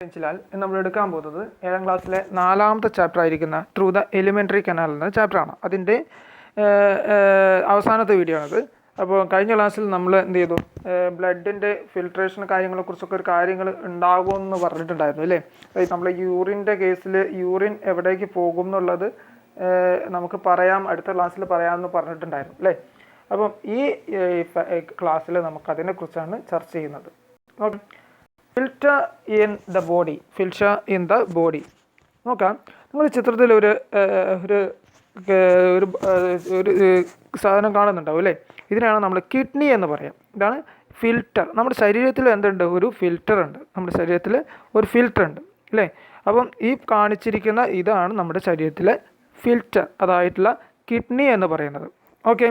ാൽ നമ്മൾ എടുക്കാൻ പോകുന്നത് 7ാം ക്ലാസ്സിലെ 4ാമത്തെ ചാപ്റ്റർ ആയിരിക്കുന്ന ത്രൂ ദ എലിമെൻ്ററി കനാൽ എന്ന ചാപ്റ്ററാണ്. അതിൻ്റെ അവസാനത്തെ വീഡിയോ ആണത്. അപ്പോൾ കഴിഞ്ഞ ക്ലാസ്സിൽ നമ്മൾ എന്ത് ചെയ്തു, ബ്ലഡിൻ്റെ ഫിൽട്രേഷൻ കാര്യങ്ങളെക്കുറിച്ചൊക്കെ ഒരു കാര്യങ്ങൾ ഉണ്ടാകുമെന്ന് പറഞ്ഞിട്ടുണ്ടായിരുന്നു അല്ലേ. നമ്മൾ യൂറിൻ്റെ കേസിൽ യൂറിൻ എവിടേക്ക് പോകും എന്നുള്ളത് നമുക്ക് പറയാം, അടുത്ത ക്ലാസ്സിൽ പറയാമെന്ന് പറഞ്ഞിട്ടുണ്ടായിരുന്നു അല്ലേ. അപ്പം ഈ ക്ലാസ്സിൽ നമുക്കതിനെക്കുറിച്ചാണ് ചർച്ച ചെയ്യുന്നത്. Okay, filter in the body. Filter in the body നോക്കാം. നമ്മൾ ചിത്രത്തിൽ ഒരു സാധനം കാണുന്നുണ്ടാവും അല്ലേ. ഇതിനാണ് നമ്മൾ കിഡ്നി എന്ന് പറയാം. ഇതാണ് ഫിൽറ്റർ. നമ്മുടെ ശരീരത്തിൽ എന്തുണ്ട്? ഒരു ഫിൽറ്റർ ഉണ്ട്. നമ്മുടെ ശരീരത്തിൽ ഒരു ഫിൽറ്റർ ഉണ്ട് അല്ലേ. അപ്പം ഈ കാണിച്ചിരിക്കുന്ന ഇതാണ് നമ്മുടെ ശരീരത്തിലെ ഫിൽറ്റർ, അതായിട്ടുള്ള കിഡ്നി എന്ന് പറയുന്നത്. ഓക്കെ,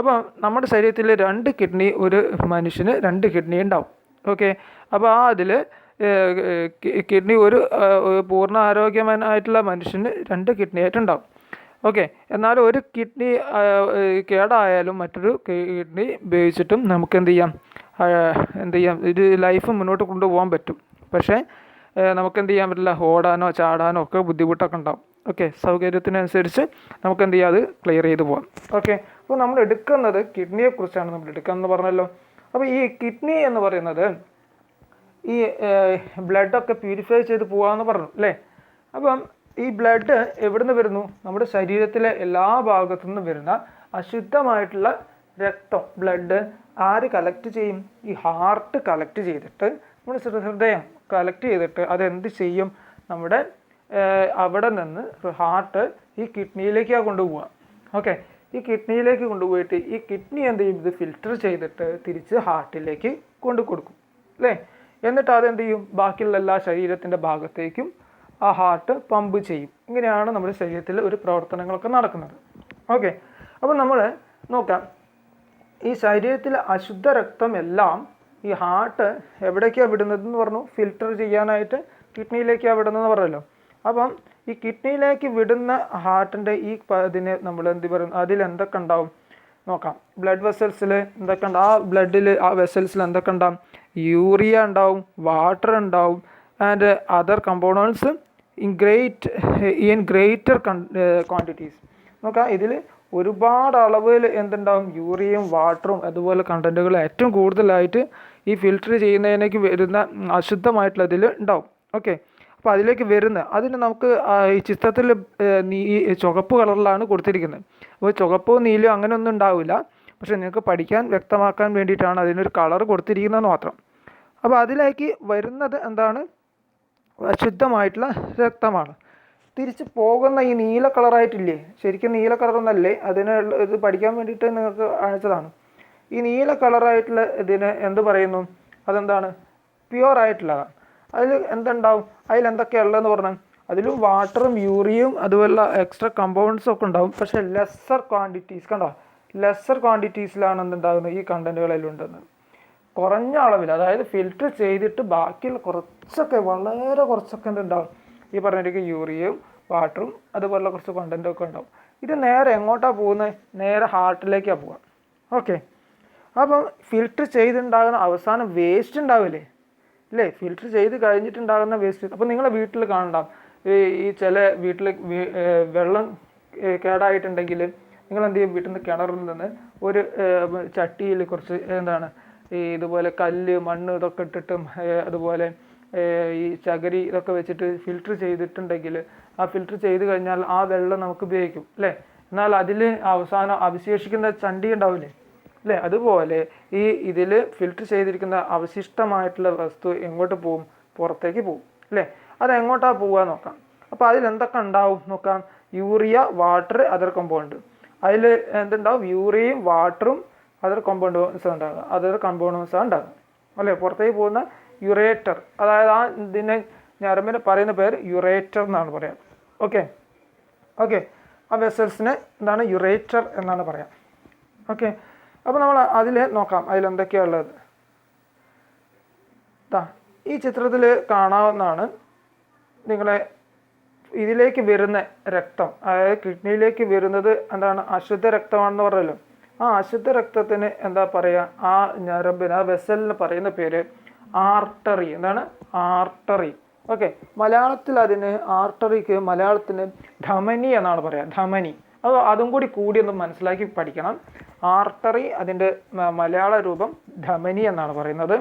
അപ്പം നമ്മുടെ ശരീരത്തിൽ 2 കിഡ്നി, ഒരു മനുഷ്യന് 2 കിഡ്നി ഉണ്ടാവും. ഓക്കെ, അപ്പോൾ അതിൽ കിഡ്നി ഒരു പൂർണ്ണ ആരോഗ്യവാനായിട്ടുള്ള മനുഷ്യന് 2 കിഡ്നി ആയിട്ടുണ്ടാവും. ഓക്കെ, എന്നാൽ ഒരു കിഡ്നി കേടായാലും മറ്റൊരു കിഡ്നി ഉപയോഗിച്ചിട്ടും നമുക്ക് എന്ത് ചെയ്യാം ഇത് ലൈഫ് മുന്നോട്ട് കൊണ്ടുപോകാൻ പറ്റും. പക്ഷേ നമുക്ക് എന്ത് ചെയ്യാൻ പറ്റില്ല, ഓടാനോ ചാടാനോ ഒക്കെ ബുദ്ധിമുട്ടൊക്കെ ഉണ്ടാവും. ഓക്കെ, സൗകര്യത്തിനനുസരിച്ച് നമുക്ക് എന്ത് ചെയ്യാം, അത് ക്ലിയർ ചെയ്ത് പോകാം. ഓക്കെ, അപ്പോൾ നമ്മൾ എടുക്കുന്നത് കിഡ്നിയെക്കുറിച്ചാണ് നമ്മൾ എടുക്കുകയെന്ന് പറഞ്ഞല്ലോ. അപ്പോൾ ഈ കിഡ്നി എന്ന് പറയുന്നത് ഈ ബ്ലഡൊക്കെ പ്യൂരിഫൈ ചെയ്ത് പോകാമെന്ന് പറഞ്ഞു അല്ലേ. അപ്പം ഈ ബ്ലഡ് എവിടെ നിന്ന് വരുന്നു? നമ്മുടെ ശരീരത്തിലെ എല്ലാ ഭാഗത്തു നിന്നും വരുന്ന അശുദ്ധമായിട്ടുള്ള രക്തം, ബ്ലഡ് ആര് കളക്ട് ചെയ്യും? ഈ ഹാർട്ട് കളക്ട് ചെയ്തിട്ട്, നമ്മുടെ ഹൃദയം കളക്ട് ചെയ്തിട്ട് അതെന്ത് ചെയ്യും? നമ്മുടെ അവിടെ നിന്ന് ഹാർട്ട് ഈ കിഡ്നിയിലേക്കാണ് കൊണ്ടുപോവുക. ഓക്കെ, ഈ കിഡ്നിയിലേക്ക് കൊണ്ടുപോയിട്ട് ഈ കിഡ്നി എന്ത് ചെയ്യും? ഇത് ഫിൽറ്റർ ചെയ്തിട്ട് തിരിച്ച് ഹാർട്ടിലേക്ക് കൊണ്ടു കൊടുക്കും അല്ലേ. എന്നിട്ട് അതെന്ത് ചെയ്യും? ബാക്കിയുള്ള എല്ലാ ശരീരത്തിൻ്റെ ഭാഗത്തേക്കും ആ ഹാർട്ട് പമ്പ് ചെയ്യും. ഇങ്ങനെയാണ് നമ്മുടെ ശരീരത്തിൽ ഒരു പ്രവർത്തനങ്ങളൊക്കെ നടക്കുന്നത്. ഓക്കെ, അപ്പോൾ നമ്മൾ നോക്കാം, ഈ ശരീരത്തിലെ അശുദ്ധ രക്തം എല്ലാം ഈ ഹാർട്ട് എവിടേക്കാണ് വിടുന്നതെന്ന് പറഞ്ഞു? ഫിൽറ്റർ ചെയ്യാനായിട്ട് കിഡ്നിയിലേക്കാണ് വിടുന്നതെന്ന് പറഞ്ഞല്ലോ. അപ്പം ഈ കിഡ്നിയിലേക്ക് വിടുന്ന ഹാർട്ടിൻ്റെ ഈ ഇതിന് നമ്മൾ എന്ത് പറയും, അതിലെന്തൊക്കെ ഉണ്ടാവും നോക്കാം. ബ്ലഡ് വെസൽസിൽ എന്തൊക്കെ ഉണ്ടാവും? ആ ബ്ലഡിൽ, ആ വെസൽസിൽ എന്തൊക്കെ ഉണ്ടാവും? യൂറിയ ഉണ്ടാവും, വാട്ടർ ഉണ്ടാവും, and other components in greater quantities. നോക്കാം, ഇതിൽ ഒരുപാട് അളവിൽ എന്തുണ്ടാവും? യൂറിയയും വാട്ടറും അതുപോലെ കണ്ടൻറ്റുകൾ ഏറ്റവും കൂടുതലായിട്ട് ഈ ഫിൽറ്റർ ചെയ്യുന്നതിലേക്ക് വരുന്ന അശുദ്ധമായിട്ടുള്ള ഇതിൽ ഉണ്ടാവും. ഓക്കെ, അപ്പോൾ അതിലേക്ക് അതിന് നമുക്ക് ഈ ചിത്രത്തിൽ ചുവപ്പ് കളറിലാണ് കൊടുത്തിരിക്കുന്നത്. അപ്പോൾ ചുവപ്പോ നീലോ അങ്ങനെയൊന്നും ഉണ്ടാവില്ല, പക്ഷെ നിങ്ങൾക്ക് പഠിക്കാൻ വ്യക്തമാക്കാൻ വേണ്ടിയിട്ടാണ് അതിനൊരു കളർ കൊടുത്തിരിക്കുന്നതെന്ന് മാത്രം. അപ്പോൾ അതിലേക്ക് വരുന്നത് എന്താണ്? അശുദ്ധമായിട്ടുള്ള രക്തമാണ്. തിരിച്ച് പോകുന്ന ഈ നീല കളറായിട്ടില്ലേ, ശരിക്കും നീല കളറൊന്നല്ലേ, ഇത് പഠിക്കാൻ വേണ്ടിയിട്ട് നിങ്ങൾക്ക് അയച്ചതാണ്. ഈ നീല കളറായിട്ടുള്ള ഇതിന് എന്ത് പറയുന്നു? അതെന്താണ്? പ്യുവർ ആയിട്ടുള്ളതാണ്. അതിൽ എന്തുണ്ടാവും? അതിലെന്തൊക്കെയാണ് ഉള്ളതെന്ന് പറഞ്ഞാൽ അതിലും വാട്ടറും യൂറിയയും അതുപോലെ എക്സ്ട്രാ കമ്പൗണ്ട്സും ഒക്കെ ഉണ്ടാവും. പക്ഷേ ലെസ്സർ ക്വാണ്ടിറ്റീസ്, കണ്ടോ, ലെസ്സർ ക്വാണ്ടിറ്റീസിലാണ് എന്തുണ്ടാകുന്നത്? ഈ കണ്ടൻറ്റുകളെല്ലാം ഉണ്ടെന്ന് കുറഞ്ഞ അളവിൽ, അതായത് ഫിൽറ്റർ ചെയ്തിട്ട് ബാക്കിയുള്ള കുറച്ചൊക്കെ, വളരെ കുറച്ചൊക്കെ എന്തുണ്ടാവും? ഈ പറഞ്ഞിട്ട് യൂറിയയും വാട്ടറും അതുപോലുള്ള കുറച്ച് കണ്ടൻറ്റൊക്കെ ഉണ്ടാവും. ഇത് നേരെ എങ്ങോട്ടാണ് പോകുന്നത്? നേരെ ഹാർട്ടിലേക്കാണ് പോവുക. ഓക്കെ, അപ്പം ഫിൽറ്റർ ചെയ്തുണ്ടാകുന്ന അവസാനം വേസ്റ്റ് ഉണ്ടാവില്ലേ അല്ലേ, ഫിൽറ്റർ ചെയ്ത് കഴിഞ്ഞിട്ടുണ്ടാകുന്ന വേസ്റ്റ്. അപ്പോൾ നിങ്ങളെ വീട്ടിൽ കാണണ്ടാം, ഈ ചില വീട്ടിൽ വെള്ളം കേടായിട്ടുണ്ടെങ്കിൽ നിങ്ങൾ എന്ത് ചെയ്യും? വീട്ടിൽ നിന്ന് കിണറിൽ നിന്ന് ഒരു ചട്ടിയിൽ കുറച്ച് ഈ ഇതുപോലെ കല്ല്, മണ്ണ് ഇതൊക്കെ ഇട്ടിട്ടും അതുപോലെ ഈ ചകിരി ഇതൊക്കെ വെച്ചിട്ട് ഫിൽറ്റർ ചെയ്തിട്ടുണ്ടെങ്കിൽ ആ ഫിൽറ്റർ ചെയ്ത് കഴിഞ്ഞാൽ ആ വെള്ളം നമുക്ക് ഉപയോഗിക്കും അല്ലേ. എന്നാൽ അതിൽ അവസാനം അവശേഷിക്കുന്ന ചണ്ടി ഉണ്ടാവില്ലേ അല്ലേ. അതുപോലെ ഈ ഇതിൽ ഫിൽറ്റർ ചെയ്തിരിക്കുന്ന അവശിഷ്ടമായിട്ടുള്ള വസ്തു എങ്ങോട്ട് പോകും? പുറത്തേക്ക് പോകും അല്ലേ. അതെങ്ങോട്ടാണ് പോവുക നോക്കാം. അപ്പോൾ അതിലെന്തൊക്കെ ഉണ്ടാവും നോക്കാം? Urea, water, other compound. അതിൽ എന്തുണ്ടാവും? യൂറിയയും വാട്ടറും അതർ കമ്പൗണ്ട്സാണ് ഉണ്ടാകുക അല്ലേ. പുറത്തേക്ക് പോകുന്ന യുറേറ്റർ, അതായത് ആ ഇതിനെ ഞരമ്പിനെ പറയുന്ന പേര് യുറേറ്റർ എന്നാണ് പറയാം. ഓക്കെ, ആ വെസൽസിനെ എന്താണ്? യുറേറ്റർ എന്നാണ് പറയാം. ഓക്കെ, അപ്പോൾ നമ്മൾ അതിൽ നോക്കാം അതിലെന്തൊക്കെയാണ് ഉള്ളത്. ഈ ചിത്രത്തിൽ കാണാവുന്നതാണ് നിങ്ങളെ ഇതിലേക്ക് വരുന്ന രക്തം, അതായത് കിഡ്നിയിലേക്ക് വരുന്നത് എന്താണ്? അശുദ്ധ രക്തമാണെന്ന് പറഞ്ഞല്ലോ. ആ അശുദ്ധ രക്തത്തിന് എന്താ പറയുക? ആ ഞരമ്പിന്, ആ വെസലിന് പറയുന്ന പേര് ആർട്ടറി. എന്താണ്? ആർട്ടറി. ഓക്കെ, മലയാളത്തിൽ അതിന് ആർട്ടറിക്ക് മലയാളത്തിന് ധമനി എന്നാണ് പറയുക, ധമനി. അതും കൂടി ഒന്ന് മനസ്സിലാക്കി പഠിക്കണം. ആർട്ടറി അതിൻ്റെ മലയാള രൂപം ധമനി എന്നാണ് പറയുന്നത്.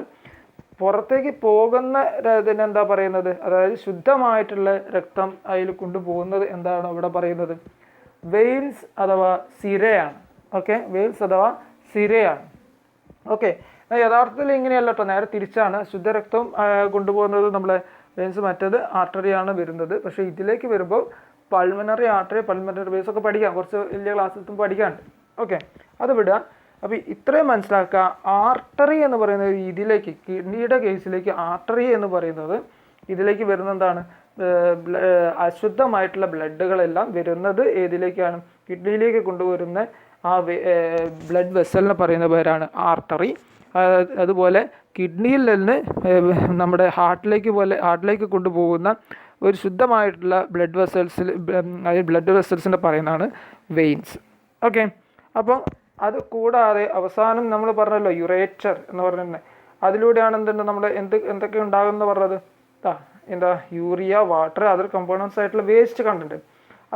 പുറത്തേക്ക് പോകുന്ന ഇതിനെന്താ പറയുന്നത്, അതായത് ശുദ്ധമായിട്ടുള്ള രക്തം അതിൽ കൊണ്ടുപോകുന്നത് എന്താണ് ഇവിടെ പറയുന്നത്, വെയിൻസ് അഥവാ സിരയാണ്. ഓക്കെ, വെയിൻസ് അഥവാ സിരയാണ്. ഓക്കെ, യഥാർത്ഥത്തിൽ ഇങ്ങനെയല്ല കേട്ടോ, നേരെ തിരിച്ചാണ്. ശുദ്ധരക്തം കൊണ്ടുപോകുന്നത് നമ്മളെ വെയിൻസ്, മറ്റേത് ആർട്ടറിയാണ് വരുന്നത്. പക്ഷേ ഇതിലേക്ക് വരുമ്പോൾ പൾമനറി ആർട്ടറി, പൾമനറി വെയിൻസ് ഒക്കെ പഠിക്കാം, കുറച്ച് വലിയ ക്ലാസ്സിൽ പഠിക്കാനുണ്ട്. ഓക്കെ, അത് വിടുക. അപ്പോൾ ഇത്രയും മനസ്സിലാക്കുക. ആർട്ടറി എന്ന് പറയുന്നത് ഇതിലേക്ക്, കിഡ്നിയുടെ കേസിലേക്ക് ആർട്ടറി എന്ന് പറയുന്നത് ഇതിലേക്ക് വരുന്ന എന്താണ്, അശുദ്ധമായിട്ടുള്ള ബ്ലഡുകളെല്ലാം വരുന്നത് ഏതിലേക്കാണ്, കിഡ്നിയിലേക്ക് കൊണ്ടുവരുന്ന ആ ബ്ലഡ് വെസലിനെ പറയുന്ന പേരാണ് ആർട്ടറി. അതുപോലെ കിഡ്നിയിൽ നിന്ന് നമ്മുടെ ഹാർട്ടിലേക്ക് കൊണ്ടുപോകുന്ന ഒരു ശുദ്ധമായിട്ടുള്ള ബ്ലഡ് വെസൽസിൻ്റെ പറയുന്നതാണ് വെയിൻസ്. ഓക്കെ, അപ്പം അത് കൂടാതെ അവസാനം നമ്മൾ പറഞ്ഞല്ലോ യുറേറ്റർ എന്ന് പറഞ്ഞിട്ടുണ്ട്. അതിലൂടെയാണ് നമ്മൾ എന്തൊക്കെ ഉണ്ടാകുമെന്ന് പറഞ്ഞത്, എന്താ യൂറിയ, വാട്ടർ, അതർ കമ്പോണൻസ് ആയിട്ടുള്ള വേസ്റ്റ് കണ്ടന്റ്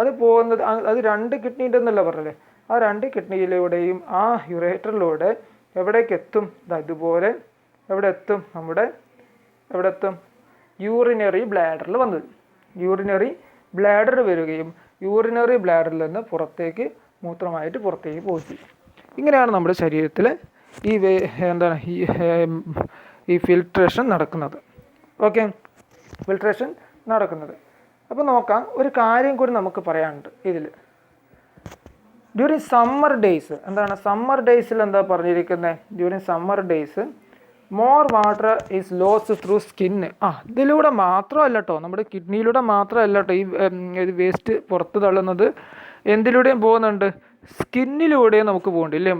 അത് പോകുന്നത്. അത് 2 കിഡ്നിയുടെ എന്നല്ല പറഞ്ഞല്ലേ, ആ 2 കിഡ്നിയിലൂടെയും ആ യുറേറ്ററിലൂടെ എവിടേക്ക് എത്തും, ഇതുപോലെ എവിടെ എത്തും, എവിടെ എത്തും, യൂറിനറി ബ്ലാഡറിൽ വന്നത്. യൂറിനറി ബ്ലാഡർ വരികയും യൂറിനറി ബ്ലാഡറിൽ നിന്ന് മൂത്രമായിട്ട് പുറത്തേക്ക് പോകും. ഇങ്ങനെയാണ് നമ്മുടെ ശരീരത്തിൽ ഈ ഫിൽട്രേഷൻ നടക്കുന്നത്. ഓക്കെ, ഫിൽട്രേഷൻ നടക്കുന്നത്. അപ്പോൾ നോക്കാം, ഒരു കാര്യം കൂടി നമുക്ക് പറയാനുണ്ട് ഇതിൽ. ഡ്യൂറിങ് സമ്മർ ഡേയ്സ് എന്താണ്, സമ്മർ ഡേയ്സിൽ എന്താ പറഞ്ഞിരിക്കുന്നത്, during summer days more water is loss through skin. ഇതിലൂടെ മാത്രമല്ല കേട്ടോ, നമ്മുടെ കിഡ്നിയിലൂടെ മാത്രമല്ല കേട്ടോ ഈ വേസ്റ്റ് പുറത്ത് തള്ളുന്നത്, എന്തിലൂടെയും പോകുന്നുണ്ട്, സ്കിന്നിലൂടെയും നമുക്ക് പോകുന്നുണ്ട് ഇല്ലേ,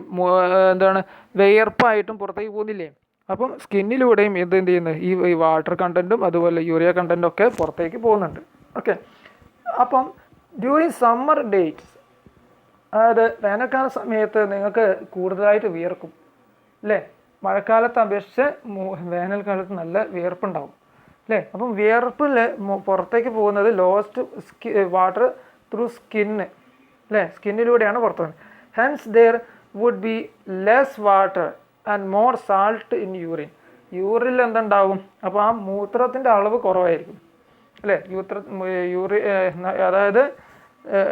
എന്താണ് വിയർപ്പായിട്ടും പുറത്തേക്ക് പോകുന്നില്ലേ. അപ്പം സ്കിന്നിലൂടെയും എന്ത് ചെയ്യുന്നത്, ഈ വാട്ടർ കണ്ടൻറ്റും അതുപോലെ യൂറിയ കണ്ടൻറ്റും ഒക്കെ പുറത്തേക്ക് പോകുന്നുണ്ട്. ഓക്കെ, അപ്പം ഡ്യൂറിങ് സമ്മർ ഡേയ്സ്, അതായത് വേനൽക്കാല സമയത്ത് നിങ്ങൾക്ക് കൂടുതലായിട്ട് വിയർക്കും അല്ലേ, മഴക്കാലത്ത് അപേക്ഷിച്ച് വേനൽക്കാലത്ത് നല്ല വിയർപ്പുണ്ടാവും അല്ലേ. അപ്പം വിയർപ്പിൽ പുറത്തേക്ക് പോകുന്നത് ലോസ്റ്റ് വാട്ടർ ത്രൂ സ്കിന്ന് അല്ലേ, സ്കിന്നിലൂടെയാണ് പുറത്തു പോകുന്നത്. Hence there would be less water and more salt in urine. യൂറിനിൽ എന്തുണ്ടാവും, അപ്പോൾ ആ മൂത്രത്തിൻ്റെ അളവ് കുറവായിരിക്കും അല്ലേ. അതായത്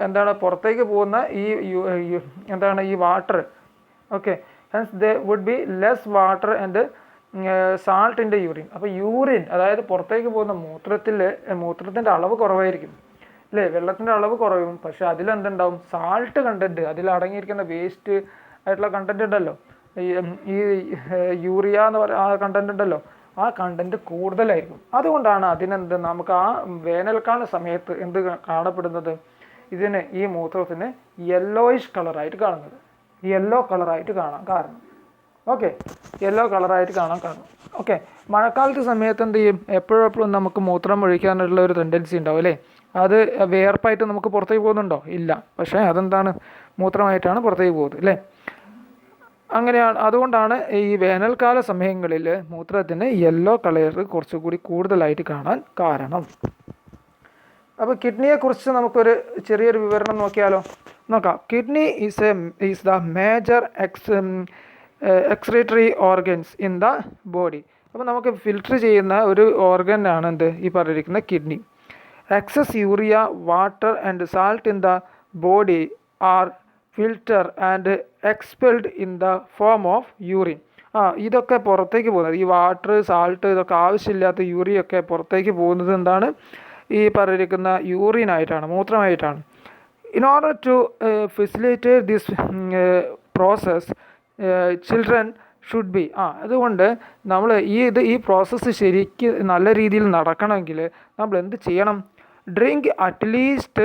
എന്താണ് പുറത്തേക്ക് പോകുന്ന ഈ water. Okay, hence they would be less water and salt in the urine. അപ്പോൾ യൂറിൻ അതായത് പുറത്തേക്ക് പോകുന്ന മൂത്രത്തിൻ്റെ അളവ് കുറവായിരിക്കും അല്ലേ, വെള്ളത്തിൻ്റെ അളവ് കുറയും. പക്ഷേ അതിലെന്തുണ്ടാവും, സാൾട്ട് കണ്ടൻറ്റ്, അതിൽ അടങ്ങിയിരിക്കുന്ന വേസ്റ്റ് ആയിട്ടുള്ള കണ്ടൻറ്റ് ഉണ്ടല്ലോ, ഈ യൂറിയ എന്ന് പറയുന്ന ആ കണ്ടൻറ്റ് ഉണ്ടല്ലോ, ആ കണ്ടൻറ്റ് കൂടുതലായിരിക്കും. അതുകൊണ്ടാണ് നമുക്ക് ആ വേനൽക്കാല സമയത്ത് എന്ത് കാണപ്പെടുന്നത്, ഈ മൂത്രത്തിന് യെല്ലോയിഷ് കളറായിട്ട് കാണുന്നത്, യെല്ലോ കളറായിട്ട് കാണാൻ കാരണം. ഓക്കെ, യെല്ലോ കളറായിട്ട് കാണാൻ കാരണം. ഓക്കെ, മഴക്കാലത്ത് സമയത്ത് എന്ത് ചെയ്യും, എപ്പോഴും നമുക്ക് മൂത്രം ഒഴിക്കാനുള്ള ഒരു ടെൻഡൻസി ഉണ്ടാവും അല്ലേ. അത് വിയർപ്പായിട്ട് നമുക്ക് പുറത്തേക്ക് പോകുന്നുണ്ടോ, ഇല്ല. പക്ഷേ അതെന്താണ്, മൂത്രമായിട്ടാണ് പുറത്തേക്ക് പോകുന്നത് അല്ലേ. അങ്ങനെയാണ്, അതുകൊണ്ടാണ് ഈ വേനൽക്കാല സമയങ്ങളിൽ മൂത്രത്തിന് യെല്ലോ കളർ കുറച്ചുകൂടി കൂടുതലായിട്ട് കാണാൻ കാരണം. അപ്പോൾ കിഡ്നിയെക്കുറിച്ച് നമുക്കൊരു ചെറിയൊരു വിവരണം നോക്കാം. Kidney is the major excretory organs in the body. അപ്പോൾ നമുക്ക് ഫിൽറ്റർ ചെയ്യുന്ന ഒരു ഓർഗനാണ് ഈ പറഞ്ഞിരിക്കുന്ന kidney. Excess urea, water and salt in the body are filter and expelled in the form of urine. ഇതൊക്കെ പുറത്തേക്ക് പോകുന്നത്, ഈ വാട്ടർ, സാൾട്ട്, ഇതൊക്കെ ആവശ്യമില്ലാത്ത യൂറിയൊക്കെ പുറത്തേക്ക് പോകുന്നത് എന്താണ്, ഈ പറഞ്ഞിരിക്കുന്ന യൂറിനായിട്ടാണ്, മൂത്രമായിട്ടാണ്. In order to facilitate this process children should be. അതുകൊണ്ട് നമ്മൾ ഈ പ്രോസസ്സ് ശരിക്ക് നല്ല രീതിയിൽ നടക്കണമെങ്കിൽ നമ്മൾ എന്ത് ചെയ്യണം, ഡ്രിങ്ക് അറ്റ്ലീസ്റ്റ്,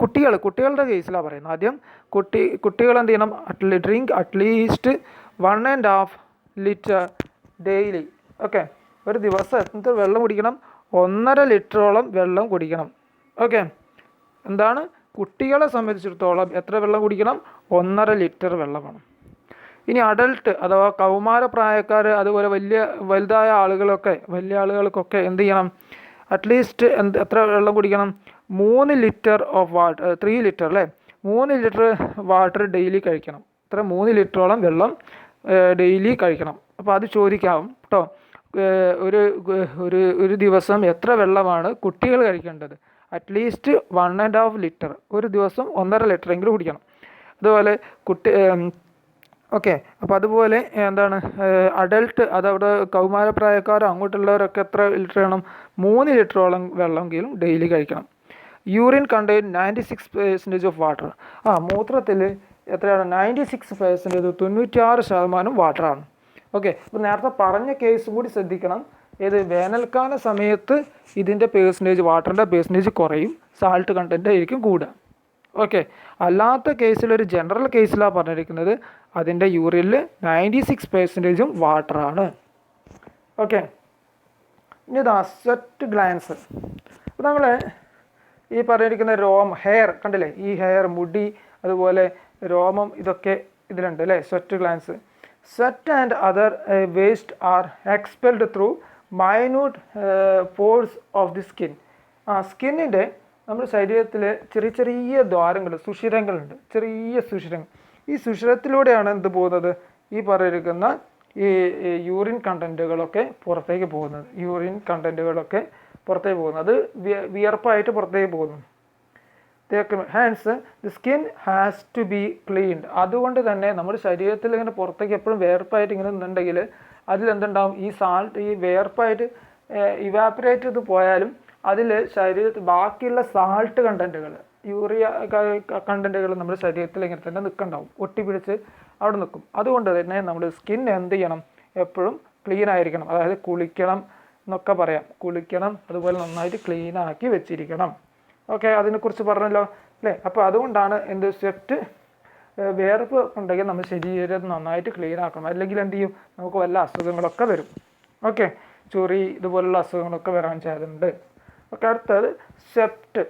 കുട്ടികളുടെ കേസിലാണ് പറയുന്നത്. ആദ്യം കുട്ടികൾ എന്ത് ചെയ്യണം, drink at least 1.5 litre daily. Okay, ഒരു ദിവസം എത്ര വെള്ളം കുടിക്കണം, 1.5 ലിറ്ററോളം വെള്ളം കുടിക്കണം. ഓക്കെ, എന്താണ് കുട്ടികളെ സംബന്ധിച്ചിടത്തോളം എത്ര വെള്ളം കുടിക്കണം, 1.5 ലിറ്റർ വെള്ളം വേണം. ഇനി അഡൽട്ട് അഥവാ കൗമാരപ്രായക്കാർ, അതുപോലെ വലിയ ആളുകൾക്കൊക്കെ എന്ത് ചെയ്യണം, അറ്റ്ലീസ്റ്റ് എത്ര വെള്ളം കുടിക്കണം? 3 ലിറ്റർ ഓഫ് വാട്ടർ, 3 ലിറ്റർ അല്ലേ, 3 ലിറ്റർ വാട്ടർ ഡെയിലി കഴിക്കണം. 3 ലിറ്ററോളം വെള്ളം ഡെയിലി കഴിക്കണം. അപ്പോൾ അത് ചോദിക്കാം കേട്ടോ. ഒരു ഒരു ഒരു ദിവസം എത്ര വെള്ളമാണ് കുട്ടികൾ കഴിക്കേണ്ടത്? അറ്റ്ലീസ്റ്റ് 1.5 ലിറ്റർ, ഒരു ദിവസം 1.5 ലിറ്ററെങ്കിലും കുടിക്കണം. അതുപോലെ ഓക്കെ. അപ്പോൾ അതുപോലെ എന്താണ് അഡൽട്ട്, അതവിടെ കൗമാരപ്രായക്കാരോ അങ്ങോട്ടുള്ളവരൊക്കെ എത്ര ലിറ്റർ വേണം? 3 ലിറ്ററോളം വെള്ളമെങ്കിലും ഡെയിലി കഴിക്കണം. Urine contain 96% of water. മൂത്രത്തിൽ എത്രയാണ്? 96%, 96% വാട്ടറാണ്. ഓക്കെ. അപ്പോൾ നേരത്തെ പറഞ്ഞ കേസും കൂടി ശ്രദ്ധിക്കണം. ഏത്? വേനൽക്കാല സമയത്ത് ഇതിൻ്റെ പേഴ്സൻറ്റേജ്, വാട്ടറിൻ്റെ പേഴ്സൻറ്റേജ് കുറയും, സാൾട്ട് കണ്ടൻറ്റ് ആയിരിക്കും കൂടുക. ഓക്കെ. അല്ലാത്ത കേസിലൊരു ജനറൽ കേസിലാണ് പറഞ്ഞിരിക്കുന്നത്, അതിൻ്റെ യൂറിനിൽ 96% വാട്ടറാണ്. ഓക്കെ. ഇനി ഇതാ സ്വെറ്റ് ഗ്ലാൻസ്. അപ്പോൾ നമ്മൾ ഈ പറഞ്ഞിരിക്കുന്ന ഹെയർ കണ്ടില്ലേ, ഈ ഹെയർ, മുടി, അതുപോലെ രോമം, ഇതൊക്കെ ഇതിലുണ്ട് അല്ലേ, sweat glance. Sweat and other waste R expelled through minute pores of the skin. സ്കിന്നിൻ്റെ, നമ്മുടെ ശരീരത്തിൽ ചെറിയ ചെറിയ ദ്വാരങ്ങൾ, സുഷിരങ്ങളുണ്ട്, ചെറിയ സുഷിരങ്ങൾ. ഈ സുഷിരത്തിലൂടെയാണ് എന്ത് പോകുന്നത്? ഈ പറഞ്ഞിരിക്കുന്ന ഈ യൂറിൻ കണ്ടൻറ്റുകളൊക്കെ പുറത്തേക്ക് പോകുന്നത്. അത് വിയർപ്പായിട്ട് പുറത്തേക്ക് പോകുന്നു. Hence the skin has to be cleaned. അതുകൊണ്ട് തന്നെ നമ്മുടെ ശരീരത്തിൽ ഇങ്ങനെ പുറത്തേക്ക് എപ്പോഴും വേർപ്പായിട്ട് ഇങ്ങനെ നിന്നുണ്ടെങ്കിൽ അതിലെന്തുണ്ടാവും? ഈ വേർപ്പായിട്ട് ഇവാപ്പറേറ്റ് ചെയ്ത് പോയാലും അതിൽ ശരീരത്തിൽ ബാക്കിയുള്ള സാൾട്ട് കണ്ടൻറ്റുകൾ, യൂറിയ കണ്ടൻറ്റുകൾ നമ്മുടെ ശരീരത്തിൽ ഇങ്ങനെ തന്നെ നിൽക്കുന്നുണ്ടാവും, ഒട്ടിപ്പിടിച്ച് അവിടെ നിൽക്കും. അതുകൊണ്ട് തന്നെ നമ്മുടെ സ്കിൻ എന്ത് ചെയ്യണം? എപ്പോഴും ക്ലീൻ ആയിരിക്കണം. അതായത് കുളിക്കണം എന്നൊക്കെ പറയാം, കുളിക്കണം, അതുപോലെ നന്നായിട്ട് ക്ലീനാക്കി വെച്ചിരിക്കണം. ഓക്കെ, അതിനെക്കുറിച്ച് പറഞ്ഞല്ലോ അല്ലേ. അപ്പോൾ അതുകൊണ്ടാണ് സ്വെറ്റ്, വേർപ്പ് ഉണ്ടെങ്കിൽ നമ്മുടെ ശരീരം നന്നായിട്ട് ക്ലീൻ ആക്കണം. അല്ലെങ്കിൽ എന്ത് ചെയ്യും? നമുക്ക് വല്ല അസുഖങ്ങളൊക്കെ വരും. ഓക്കെ, ചൊറി, ഇതുപോലുള്ള അസുഖങ്ങളൊക്കെ വരാൻ സാധ്യതയുണ്ട്. ഓക്കെ, അടുത്തത് sweat.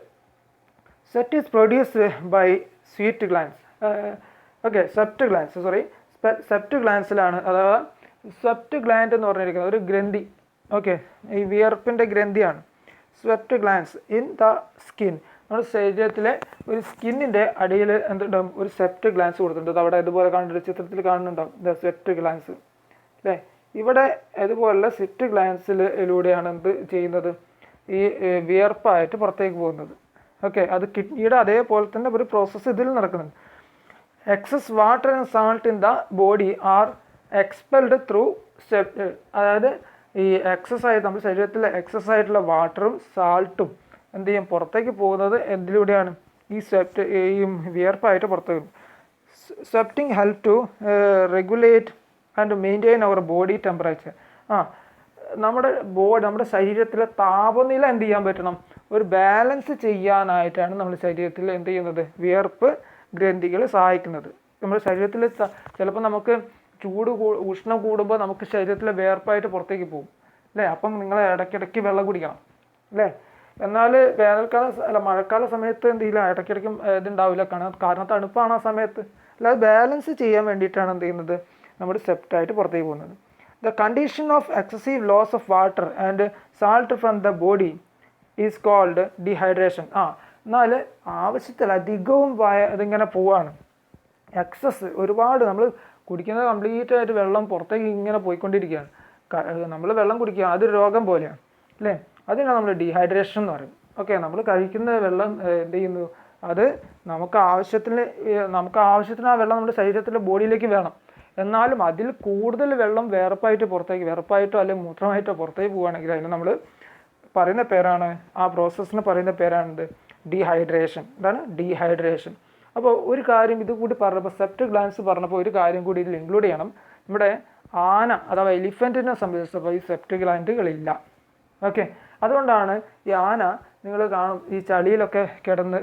Sweat is produced by sweat glands. Okay, sweat ഗ്ലാൻസിലാണ്, അഥവാ സെപ്റ്റ് ഗ്ലാൻഡ് എന്ന് പറഞ്ഞിരിക്കുന്നത് ഒരു ഗ്രന്ഥി. ഓക്കെ, ഈ വിയർപ്പിൻ്റെ ഗ്രന്ഥിയാണ് sweat glands in the skin. നമ്മുടെ ശരീരത്തിലെ ഒരു സ്കിന്നിൻ്റെ അടിയിൽ എന്തുണ്ടാവും? ഒരു സെപ്റ്റ് ഗ്ലാൻസ് കൊടുത്തിട്ടുണ്ട്. അവിടെ ഇതുപോലെ കാണുന്നുണ്ട്, ചിത്രത്തിൽ കാണുന്നുണ്ടാവും ദ സ്വെറ്റ് ഗ്ലാൻസ് അല്ലേ. ഇവിടെ ഇതുപോലുള്ള സ്വെറ്റ് ഗ്ലാൻസിലൂടെയാണ് എന്ത് ചെയ്യുന്നത്? ഈ വിയർപ്പായിട്ട് പുറത്തേക്ക് പോകുന്നത്. ഓക്കെ, അത് കിഡ്നിയുടെ അതേപോലെ തന്നെ ഒരു പ്രോസസ്സ് ഇതിൽ നടക്കുന്നുണ്ട്. Excess water and salt in the body are expelled through sweat. അതായത് ഈ എക്സസൈസ്, നമ്മുടെ ശരീരത്തിലെ എക്സസ് ആയിട്ടുള്ള വാട്ടറും സാൾട്ടും എന്ത് ചെയ്യും? പുറത്തേക്ക് പോകുന്നത് എന്തിലൂടെയാണ്? ഈ വിയർപ്പായിട്ട് പുറത്തേക്ക്. Sweating help to regulate and maintain our body temperature. നമ്മുടെ ശരീരത്തിലെ താപനില എന്ത് ചെയ്യാൻ പറ്റണം? ഒരു ബാലൻസ് ചെയ്യാനായിട്ടാണ് നമ്മുടെ ശരീരത്തിൽ എന്ത് ചെയ്യുന്നത്? വിയർപ്പ് ഗ്രന്ഥികൾ സഹായിക്കുന്നത്. നമ്മുടെ ശരീരത്തിൽ ചിലപ്പോൾ നമുക്ക് ഉഷ്ണം കൂടുമ്പോൾ നമുക്ക് ശരീരത്തിലെ വിയർപ്പായിട്ട് പുറത്തേക്ക് പോകും അല്ലേ. അപ്പം നിങ്ങൾ ഇടയ്ക്കിടയ്ക്ക് വെള്ളം കുടിക്കണം അല്ലേ. എന്നാൽ മഴക്കാല സമയത്ത് എന്ത് ചെയ്യില്ല, ഇടയ്ക്കിടയ്ക്കും ഇതുണ്ടാവില്ല, കാരണം തണുപ്പാണ് ആ സമയത്ത്. അല്ലാതെ ബാലൻസ് ചെയ്യാൻ വേണ്ടിയിട്ടാണ് എന്ത് ചെയ്യുന്നത്? നമ്മുടെ സെപ്റ്റായിട്ട് പുറത്തേക്ക് പോകുന്നത്. The condition of excessive loss of water and salt from the body is called dehydration. എന്നാൽ ആവശ്യത്തിലധികവും ഇതിങ്ങനെ പോവാണ്, എക്സസ് ഒരുപാട്, നമ്മൾ കുടിക്കുന്നത് കംപ്ലീറ്റ് ആയിട്ട് വെള്ളം പുറത്തേക്ക് ഇങ്ങനെ പോയിക്കൊണ്ടിരിക്കുകയാണ്. നമ്മൾ വെള്ളം കുടിക്കുക, അതൊരു രോഗം പോലെയാണ് അല്ലേ. അതിനാണ് നമ്മൾ ഡീഹൈഡ്രേഷൻ എന്ന് പറയും. ഓക്കെ, നമ്മൾ കഴിക്കുന്ന വെള്ളം എന്ത് ചെയ്യുന്നു? അത് നമുക്ക് ആവശ്യത്തിന് ആ വെള്ളം നമ്മുടെ ശരീരത്തിലെ ബോഡിയിലേക്ക് വേണം. എന്നാലും അതിൽ കൂടുതൽ വെള്ളം വിയർപ്പായിട്ടോ അല്ലെങ്കിൽ മൂത്രമായിട്ടോ പുറത്തേക്ക് പോവുകയാണെങ്കിൽ അതിന് നമ്മൾ പറയുന്ന പേരാണ്, ആ പ്രോസസ്സിന് പറയുന്ന പേരാണിത് ഡീഹൈഡ്രേഷൻ. എന്താണ് ഡീഹൈഡ്രേഷൻ? അപ്പോൾ ഒരു കാര്യം ഇത് കൂടി പറഞ്ഞപ്പോൾ, സെപ്റ്റ് ഗ്ലാൻസ് പറഞ്ഞപ്പോൾ ഒരു കാര്യം കൂടി ഇതിൽ ഇൻക്ലൂഡ് ചെയ്യണം. നമ്മുടെ ആന അഥവാ എലിഫൻറ്റിനെ സംബന്ധിച്ചപ്പോൾ ഈ സെപ്റ്റ് ഗ്ലാൻഡുകളില്ല. ഓക്കെ, അതുകൊണ്ടാണ് ഈ ആന നിങ്ങൾ കാണും ഈ ചളിയിലൊക്കെ കിടന്ന്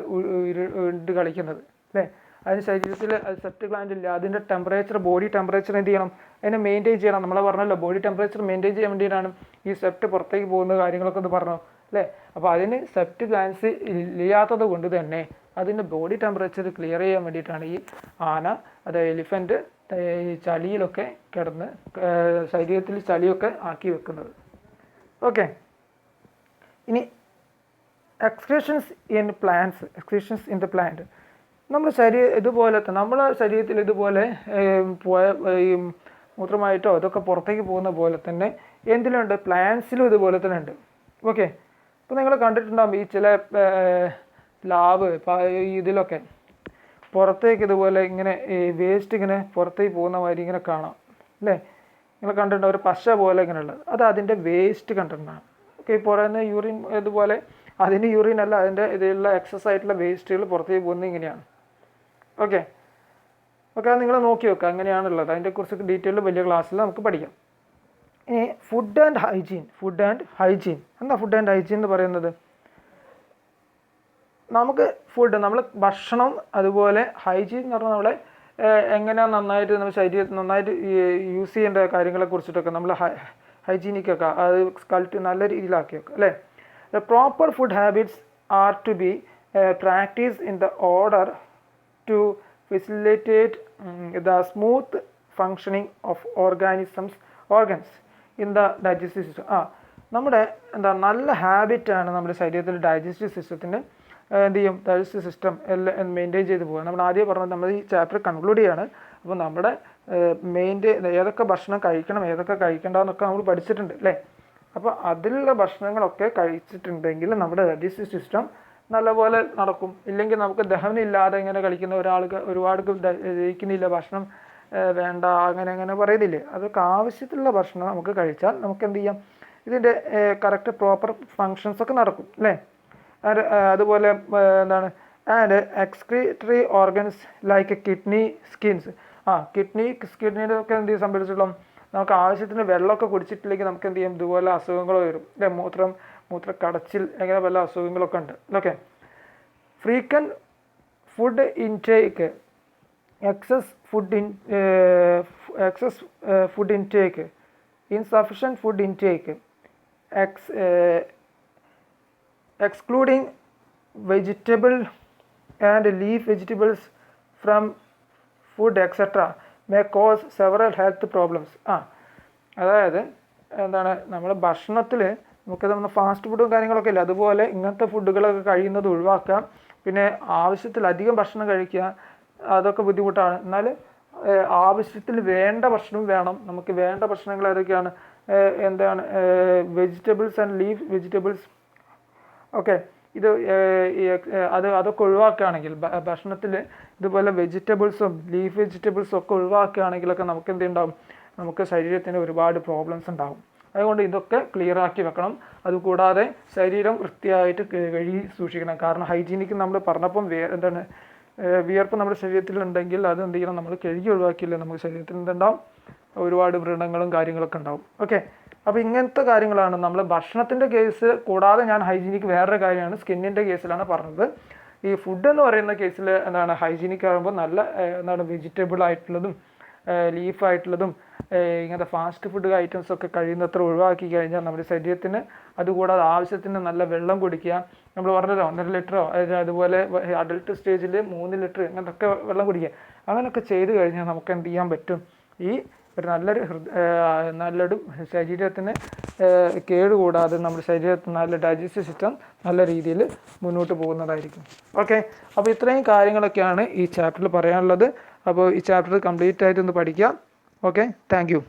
കളിക്കുന്നത് അല്ലേ. അതിന് ശരീരത്തിൽ സെപ്റ്റ് ഗ്ലാൻഡ് ഇല്ല. അതിൻ്റെ ടെമ്പറേച്ചർ, ബോഡി ടെമ്പറേച്ചർ എന്ത് ചെയ്യണം? അതിനെ മെയിൻറ്റെയിൻ ചെയ്യണം. നമ്മളെ പറഞ്ഞല്ലോ, ബോഡി ടെമ്പറേച്ചർ മെയിൻറ്റെയിൻ ചെയ്യാൻ വേണ്ടിയിട്ടാണ് ഈ സെപ്റ്റ് പുറത്തേക്ക് പോകുന്ന കാര്യങ്ങളൊക്കെ ഒന്ന് പറഞ്ഞു അല്ലേ. അപ്പോൾ അതിന് സെപ്റ്റ് ഗ്ലാൻസ് ഇല്ലാത്തത് കൊണ്ട് തന്നെ അതിൻ്റെ ബോഡി ടെമ്പറേച്ചർ ക്ലിയർ ചെയ്യാൻ വേണ്ടിയിട്ടാണ് ഈ ആന, അതായത് എലിഫൻറ്റ്, ഈ ചളിയിലൊക്കെ കിടന്ന് ശരീരത്തിൽ ചളിയൊക്കെ ആക്കി വെക്കുന്നത്. ഓക്കെ, ഇനി എക്സ്ക്രീഷൻസ് ഇൻ ദ പ്ലാന്റ്. നമ്മുടെ ഇതുപോലത്തെ നമ്മുടെ ശരീരത്തിൽ ഇതുപോലെ ഈ മൂത്രമായിട്ടോ ഇതൊക്കെ പുറത്തേക്ക് പോകുന്ന പോലെ തന്നെ എന്തിലുണ്ട്, പ്ലാന്റ്സിലും ഇതുപോലെ തന്നെ ഉണ്ട്. ഓക്കെ, ഇപ്പോൾ നിങ്ങൾ കണ്ടിട്ടുണ്ടാകും ഈ ചില ലാവ് ഇതിലൊക്കെ പുറത്തേക്ക് ഇതുപോലെ ഇങ്ങനെ ഈ വേസ്റ്റ് ഇങ്ങനെ പുറത്തേക്ക് പോകുന്ന മാതിരി ഇങ്ങനെ കാണാം അല്ലേ. നിങ്ങൾ കണ്ടിട്ടുണ്ടോ ഒരു പശ പോലെ ഇങ്ങനെ ഉള്ളത്, അത് അതിൻ്റെ വേസ്റ്റ് കണ്ടിട്ടുണ്ടാകും. ഓക്കെ, ഈ പുറമെ യൂറിൻ ഇതുപോലെ അതിന് യൂറിൻ അല്ല, അതിൻ്റെ ഇതിലുള്ള എക്സസ് ആയിട്ടുള്ള വേസ്റ്റുകൾ പുറത്തേക്ക് പോകുന്നത് ഇങ്ങനെയാണ്. ഓക്കെ, അത് നിങ്ങൾ നോക്കി വെക്കുക അങ്ങനെയാണുള്ളത്. അതിനെക്കുറിച്ച് ഡീറ്റെയിൽ വലിയ ക്ലാസ്സിൽ നമുക്ക് പഠിക്കാം. ഇനി ഫുഡ് ആൻഡ് ഹൈജീൻ. എന്താ ഫുഡ് ആൻഡ് ഹൈജീൻ എന്ന് പറയുന്നത്? നമ്മൾ ഭക്ഷണം, അതുപോലെ ഹൈജീൻ എന്ന് പറഞ്ഞാൽ നമ്മളെ എങ്ങനെയാണ് നന്നായിട്ട് നമ്മുടെ ശരീരത്തിൽ നന്നായിട്ട് യൂസ് ചെയ്യേണ്ട കാര്യങ്ങളെ കുറിച്ചിട്ടൊക്കെ നമ്മൾ ഹൈജീനിക്കൊക്കെ അത് നല്ല രീതിയിലാക്കി വെക്കുക അല്ലേ. The proper food habits are to be practice in the order to facilitate the smooth functioning of organs in the digestive system. നമ്മുടെ നല്ല ഹാബിറ്റാണ് നമ്മുടെ ശരീരത്തിൽ ഡൈജസ്റ്റീവ് സിസ്റ്റത്തിന് എന്ത് ചെയ്യും, ഡൈജസ്റ്റീവ് സിസ്റ്റം എല്ലാം മെയിൻറ്റെയിൻ ചെയ്ത് പോകുക. നമ്മൾ ആദ്യം പറഞ്ഞത് നമ്മൾ ഈ ചാപ്റ്റർ കൺക്ലൂഡ് ചെയ്യാണ്. അപ്പോൾ നമ്മുടെ ഏതൊക്കെ ഭക്ഷണം കഴിക്കണം ഏതൊക്കെ കഴിക്കേണ്ടതെന്നൊക്കെ നമ്മൾ പഠിച്ചിട്ടുണ്ട് അല്ലേ. അപ്പോൾ അതിലുള്ള ഭക്ഷണങ്ങളൊക്കെ കഴിച്ചിട്ടുണ്ടെങ്കിൽ നമ്മുടെ ഡൈജസ്റ്റീവ് സിസ്റ്റം നല്ലപോലെ നടക്കും. ഇല്ലെങ്കിൽ നമുക്ക് ദഹനം ഇല്ലാതെ ഇങ്ങനെ കഴിക്കുന്ന ഒരാൾക്ക് ഒരുപാട് ദഹിക്കുന്നില്ല, ഭക്ഷണം വേണ്ട അങ്ങനെ പറയുന്നില്ലേ. അതൊക്കെ ആവശ്യത്തിലുള്ള ഭക്ഷണം നമുക്ക് കഴിച്ചാൽ നമുക്ക് എന്ത് ചെയ്യാം, ഇതിൻ്റെ കറക്റ്റ് പ്രോപ്പർ ഫങ്ഷൻസ് ഒക്കെ നടക്കും അല്ലേ. അതുപോലെ and excretory organs like kidney, skins. കിഡ്നിയിലൊക്കെ എന്ത് ചെയ്യും സംഭവിച്ചിട്ടുള്ള നമുക്ക് ആവശ്യത്തിന് വെള്ളമൊക്കെ കുടിച്ചിട്ടില്ലെങ്കിൽ നമുക്ക് എന്ത് ചെയ്യും, ഇതുപോലെ അസുഖങ്ങൾ വരും അല്ലേ. മൂത്രക്കടച്ചിൽ അങ്ങനെ പല അസുഖങ്ങളൊക്കെ ഉണ്ട്. Okay, frequent food intake, excess food intake, insufficient food intake, excluding vegetable and leaf vegetables from food etc. may cause several health problems. അതായത് നമ്മുടെ ഭക്ഷണത്തിൽ നമുക്ക് ഫാസ്റ്റ് ഫുഡും കാര്യങ്ങളൊക്കെ ഇല്ല, അതുപോലെ ഇങ്ങനത്തെ ഫുഡുകളൊക്കെ കഴിയുന്നത് ഒഴിവാക്കാം. പിന്നെ ആവശ്യത്തിലധികം ഭക്ഷണം കഴിക്കുക അതൊക്കെ ബുദ്ധിമുട്ടാണ്. എന്നാൽ ആവശ്യത്തിൽ വേണ്ട ഭക്ഷണം വേണം. നമുക്ക് വേണ്ട ഭക്ഷണങ്ങൾ ഏതൊക്കെയാണ്, vegetables and leaf vegetables. Okay, അതൊക്കെ ഒഴിവാക്കുകയാണെങ്കിൽ ഭക്ഷണത്തിൽ ഇതുപോലെ വെജിറ്റബിൾസും ലീഫ് വെജിറ്റബിൾസും ഒക്കെ ഒഴിവാക്കുകയാണെങ്കിലൊക്കെ നമുക്ക് എന്തുണ്ടാവും, നമുക്ക് ശരീരത്തിന് ഒരുപാട് പ്രോബ്ലംസ് ഉണ്ടാകും. അതുകൊണ്ട് ഇതൊക്കെ ക്ലിയർ ആക്കി വെക്കണം. അതുകൂടാതെ ശരീരം വൃത്തിയായിട്ട് കഴുകി സൂക്ഷിക്കണം. കാരണം ഹൈജീനിക്ക് നമ്മൾ പറഞ്ഞപ്പം വിയർപ്പ് നമ്മുടെ ശരീരത്തിലുണ്ടെങ്കിൽ അത് എന്ത് ചെയ്യണം, നമ്മൾ കഴുകി ഒഴിവാക്കിയില്ല നമുക്ക് ശരീരത്തിൽ എന്തുണ്ടാവും, ഒരുപാട് വ്രണങ്ങളും കാര്യങ്ങളൊക്കെ ഉണ്ടാവും. ഓക്കെ, അപ്പോൾ ഇങ്ങനത്തെ കാര്യങ്ങളാണ് നമ്മൾ ഭക്ഷണത്തിൻ്റെ കേസ് കൂടാതെ ഞാൻ ഹൈജീനിക്ക് വേറൊരു കാര്യമാണ് സ്കിന്നിൻ്റെ കേസിലാണ് പറഞ്ഞത്. ഈ ഫുഡ് എന്ന് പറയുന്ന കേസിൽ ഹൈജീനിക് ആകുമ്പോൾ നല്ല വെജിറ്റബിൾ ആയിട്ടുള്ളതും ലീഫായിട്ടുള്ളതും ഇങ്ങനത്തെ ഫാസ്റ്റ് ഫുഡ് ഐറ്റംസ് ഒക്കെ കഴിയുന്നത്ര ഒഴിവാക്കി കഴിഞ്ഞാൽ നമ്മുടെ ശരീരത്തിന്, അതുകൂടാതെ ആവശ്യത്തിന് നല്ല വെള്ളം കുടിക്കുക. നമ്മൾ പറഞ്ഞല്ലോ 1.5 ലിറ്ററോ അതുപോലെ അഡൽട്ട് സ്റ്റേജിൽ 3 ലിറ്റർ ഇങ്ങനത്തൊക്കെ വെള്ളം കുടിക്കുക. അങ്ങനെയൊക്കെ ചെയ്ത് കഴിഞ്ഞാൽ നമുക്ക് എന്ത് ചെയ്യാൻ പറ്റും, ഈ ഒരു നല്ലൊരു ശരീരത്തിന് കേടുകൂടാതെ നമ്മുടെ ശരീരത്തിന് നല്ല ഡൈജസ്റ്റീവ് സിസ്റ്റം നല്ല രീതിയിൽ മുന്നോട്ട് പോകുന്നതായിരിക്കും. ഓക്കെ, അപ്പോൾ ഇത്രയും കാര്യങ്ങളൊക്കെയാണ് ഈ ചാപ്റ്ററിൽ പറയാനുള്ളത്. അപ്പോൾ ഈ ചാപ്റ്റർ കംപ്ലീറ്റ് ആയിട്ടൊന്ന് പഠിക്കാം. Okay, thank you.